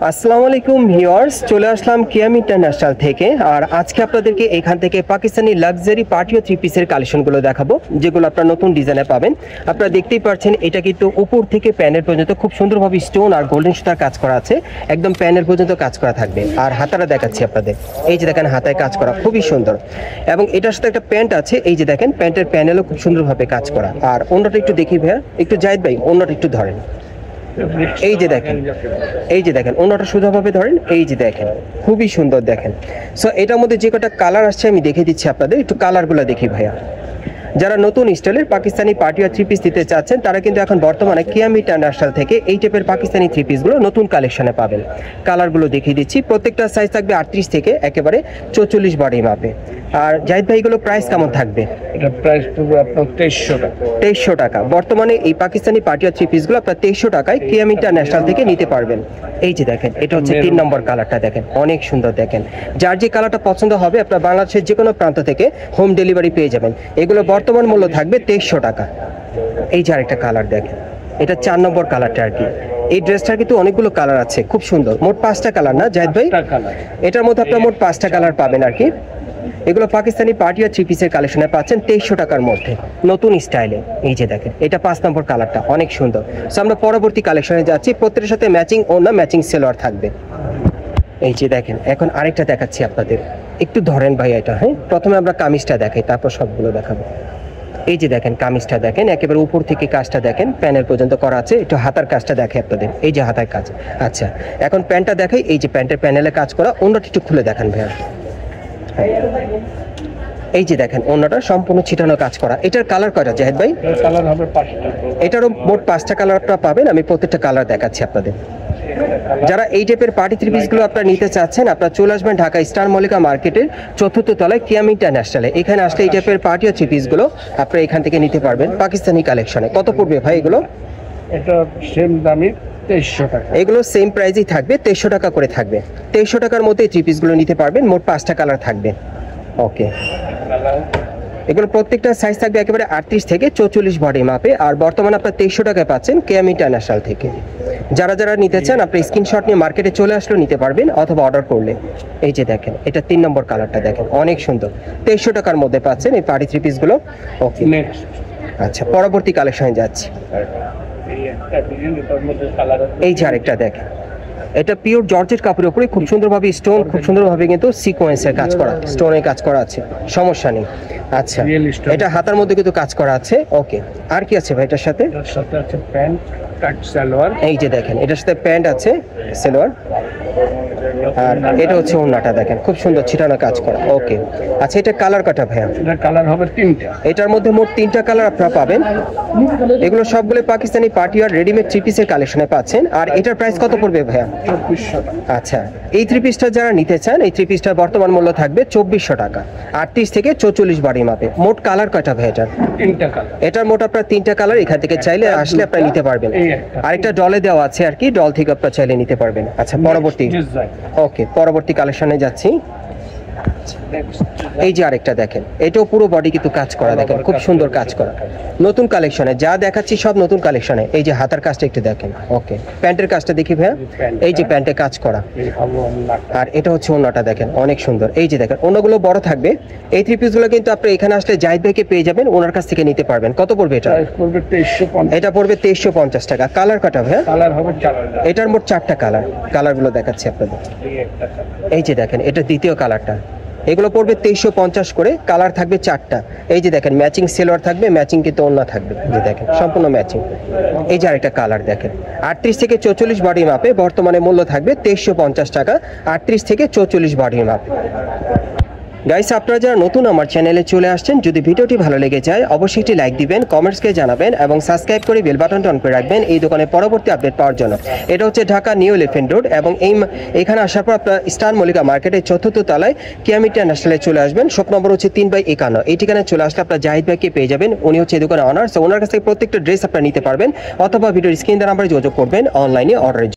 আসসালামু আলাইকুম ভিউয়ার্স, চলে আসলাম কিয়াম ইন্টারন্যাশনাল থেকে। আর আজকে আপনাদেরকে এখান থেকে পাকিস্তানি লাক্সারি পার্টি ও থ্রি পিসের কালেকশনগুলো দেখাবো, যেগুলো আপনারা নতুন ডিজাইনে পাবেন। আপনারা দেখতেই পাচ্ছেন এটা কিন্তু উপর থেকে প্যানেল পর্যন্ত খুব সুন্দরভাবে স্টোন আর গোল্ডেন সুতার কাজ করা আছে, একদম প্যানেল পর্যন্ত কাজ করা থাকবে। আর হাতারা দেখাচ্ছি আপনাদের, এই যে দেখেন হাতায় কাজ করা খুবই সুন্দর, এবং এটার সাথে একটা প্যান্ট আছে, এই যে দেখেন প্যান্টের প্যানেলও খুব সুন্দরভাবে কাজ করা। আর অন্যটা একটু দেখি ভাইয়া, একটু জাহিদ ভাই অন্যটা একটু ধরেন, এই যে দেখেন, এই যে দেখেন অন্যটা সোজাভাবে ধরেন, এই যে দেখেন খুবই সুন্দর দেখেন। সো এটার মধ্যে যে কটা কালার আসছে আমি দেখে দিচ্ছি আপনাদের, একটু কালারগুলো দেখি ভাইয়া। যারা নতুন স্টাইলের পাকিস্তানি পার্টি আর থ্রি পিস দিতে চাচ্ছেন তারা কিন্তু এখন বর্তমানে কিয়াম ইন্টারন্যাশনাল থেকে এই টাইপের পাকিস্তানি থ্রি পিসগুলো নতুন কালেকশনে পাবেন। কালারগুলো দেখিয়ে দিচ্ছি, প্রত্যেকটা সাইজ থাকবে 38 থেকে একেবারে 44 বডি মাপে। আর জাহিদ ভাই এগুলো প্রাইস কেমন থাকবে? এটা প্রাইস পড়বে আপনার 2300 টাকা। 2300 টাকা। বর্তমানে এই পাকিস্তানি পার্টি আর থ্রি পিসগুলো আপনার 2300 টাকায় কিয়াম ইন্টারন্যাশনাল থেকে নিতে পারবেন। এই যে দেখেন এটা হচ্ছে 3 নম্বর কালারটা, দেখেন অনেক সুন্দর দেখেন। যার যে কালারটা পছন্দ হবে আপনার বাংলাদেশের যে কোনো প্রান্ত থেকে হোম ডেলিভারি পেয়ে যাবেন। এগুলো বর্তমান মূল্য থাকবে 2300 টাকা। এই যে আরেকটা কালার দেখেন, এটা 4 নম্বর কালারটা আর কি। এই ড্রেসটার কিন্তু অনেকগুলো কালার আছে, খুব সুন্দর। মোট 5টা কালার না জাহিদ ভাই? এটার মধ্যে আপনার মোট 5টা কালার পাবেন আর কি। এগুলো পাকিস্তানি পার্টি আর থ্রি পিসের কালেকশনে পাচ্ছেন 2300 টাকার মধ্যে নতুন স্টাইলে। এই যে দেখেন এটা 5 নম্বর কালারটা অনেক সুন্দর। সো আমরা পরবর্তী কালেকশনে যাচ্ছি, প্রত্যেকের সাথে ম্যাচিং ওড়না, ম্যাচিং সালোয়ার থাকবে। এই যে দেখেন এখন আরেকটা দেখাচ্ছি আপনাদের, একটু ধরেন ভাই এটা। হ্যাঁ, প্রথমে আমরা কামিজটা দেখাই, তারপর সবগুলো দেখাবো। এই যে দেখেন কামিজটা দেখেন, একেবারে উপর থেকে কাজটা দেখেন, প্যানেল পর্যন্ত করা আছে। একটু হাতার কাজটা দেখে আপনাদের, এই যে হাতার কাজ। আচ্ছা এখন প্যান্টটা দেখাই, এই যে প্যান্টের প্যানেলে কাজ করা। ওড়নাটা একটু খুলে দেখান ভাইয়া। এই যে দেখেন ওড়নাটা সম্পূর্ণ ছিটানো কাজ করা। এটার কালার কয়টা জাহিদ ভাই? কালার হবে 5টা। এটারও মোট 5টা কালার আপনারা পাবেন, আমি প্রত্যেকটা কালার দেখাচ্ছি আপনাদের। যারা এই টাইপের পার্টি থ্রি পিসগুলো আপনারা নিতে চাচ্ছেন আপনারা চলে আসবেন ঢাকা স্টার মল্লিকা মার্কেটের 4th তলায় কিয়াম ইন্টারন্যাশনালে। এখানে আসলে এই টাইপের পার্টি আর থ্রি পিসগুলো আপনারা এখান থেকে নিতে পারবেন পাকিস্তানি কালেকশনে। কত পড়বে ভাই এগুলো? এটা সেম দামই 2300 টাকা। এগুলো সেম প্রাইসই থাকবে, 2300 টাকা করে থাকবে। 2300 টাকার মধ্যে থ্রি পিসগুলো নিতে পারবেন, মোট 5টা কালার থাকবে। ওকে, এগুলো প্রত্যেকটা সাইজ থাকবে একেবারে 38 থেকে 44 বডি মাপে। আর বর্তমানে আপনার 2300 টাকায় পাচ্ছেন কিয়াম ইন্টারন্যাশনাল থেকে। যারা যারা নিতে চান আপনি স্ক্রিনশট নিয়ে মার্কেটে চলে আসলেও নিতে পারবেন, অথবা অর্ডার করলে। এই যে দেখেন এটা 3 নম্বর কালারটা দেখেন অনেক সুন্দর, 2300 টাকার মধ্যে পাচ্ছেন এই পার্টি থ্রি পিসগুলো। ওকে নেক্সট আচ্ছা পরবর্তী কালেকশনে যাচ্ছি। এই যে আরেকটা দেখেন, এটা পিওর জর্জেট কাপড়ের উপরে খুব সুন্দরভাবে স্টোন, খুব সুন্দরভাবে কিন্তু সিকোয়েন্সের কাজ করা, স্টোনের কাজ করা আছে, সমস্যা নেই। আচ্ছা এটা হাতার মধ্যে কিন্তু কাজ করা আছে। ওকে, আর কি আছে ভাই এটার সাথে? এর সাথে আছে প্যান্ট, কাট সালোয়ার। এই যে দেখেন এটার সাথে প্যান্ট আছে, সালোয়ার, আর এটা হচ্ছে ওড়নাটা দেখেন খুব সুন্দর ছিটানো কাজ করা। ওকে আচ্ছা এটা কালার কাটা ভাইয়া? এটা কালার হবে 3টা। এটার মধ্যে মোট 3টা কালার আপনারা পাবেন। এগুলো সবগুলো পাকিস্তানি পার্টি আর রেডিমেড থ্রি পিসের কালেকশনে পাচ্ছেন। আর এটার প্রাইস কত পড়বে ভাইয়া? 2400 টাকা। আচ্ছা এই থ্রি পিসটা যারা নিতে চান এই থ্রি পিসটার বর্তমান মূল্য থাকবে 2400 টাকা, 38 থেকে 44 বডি মাপে। মোট কালার কয়টা ভাই এটার? 3টা কালার। এটার মোট আপনার 3টা কালার, এখান থেকে চাইলে আসলে আপনারা নিতে পারবেন। আরেকটা ডলে দেওয়া আছে আর কি, ডল থেকে আপনারা চাইলে নিতে পারবেন। আচ্ছা পরবর্তী, ওকে পরবর্তী কালেকশনে যাচ্ছি। এই যে আরেকটা দেখেন, এটাও পুরো বডি কিন্তু কাজ করা, দেখেন খুব সুন্দর কাজ করা। নতুন কালেকশনে যা দেখাচ্ছি সব নতুন কালেকশনে। এই যে হাতার কাজটা একটু দেখেন। ওকে প্যান্টের কাজটা দেখি ভাইয়া, এই যে প্যান্টে কাজ করা। আর এটা হচ্ছে ওড়নাটা দেখেন অনেক সুন্দর। এই যে দেখেন ওড়নাগুলো বড় থাকবে। এই থ্রি পিসগুলো কিন্তু আপনি এখানে আসলে জাহিদ ভাইকে পেয়ে যাবেন, ওনার কাছ থেকে নিতে পারবেন। কত পড়বে এটা? পড়বে 2350। এটা পড়বে 2350 টাকা। কালার কটা ভাইয়া? কালার হবে 4টা। এটার মোট 4টা কালার, কালারগুলো দেখাচ্ছি আপনাদের। এই যে দেখেন এটা দ্বিতীয় কালারটা, এগুলো পড়বে 2350 করে, কালার থাকবে 4টা। এই যে দেখেন ম্যাচিং সেলোয়ার থাকবে, ম্যাচিং কিন্তু ওড়না থাকবে, যে দেখেন সম্পূর্ণ ম্যাচিং। এই যে আরেকটা কালার দেখেন 38 থেকে 44 বডি মাপে, বর্তমানে মূল্য থাকবে 2350 টাকা, 38 থেকে 44 বডি মাপে। গাইস আপনারা যারা নতুন আমার চ্যানেলে চলে আসছেন, যদি ভিডিওটি ভালো লেগে যায় অবশ্যই একটি লাইক দিবেন, কমেন্টসকে জানাবেন এবং সাবস্ক্রাইব করে বেল বাটনটা অন করে রাখবেন এই দোকানের পরবর্তী আপডেট পাওয়ার জন্য। এটা হচ্ছে ঢাকা নিউ এলিফ্যান্ট রোড, এবং এখানে আসার পর আপনার স্টার মল্লিকা মার্কেটের 4th তলায় কিয়াম ইন্টারন্যাশনালে চলে আসবেন। শপ নম্বর হচ্ছে 3/51। এই ঠিকানায় চলে আসলে আপনার জাহিদ ভাইকে পেয়ে যাবেন, উনি হচ্ছে এই দোকানের অনার। ওনার কাছ থেকে প্রত্যেকটা ড্রেস আপনারা নিতে পারবেন, অথবা ভিডিওর স্ক্রিন নাম্বারে যোগাযোগ করবেন অনলাইনে অর্ডারের।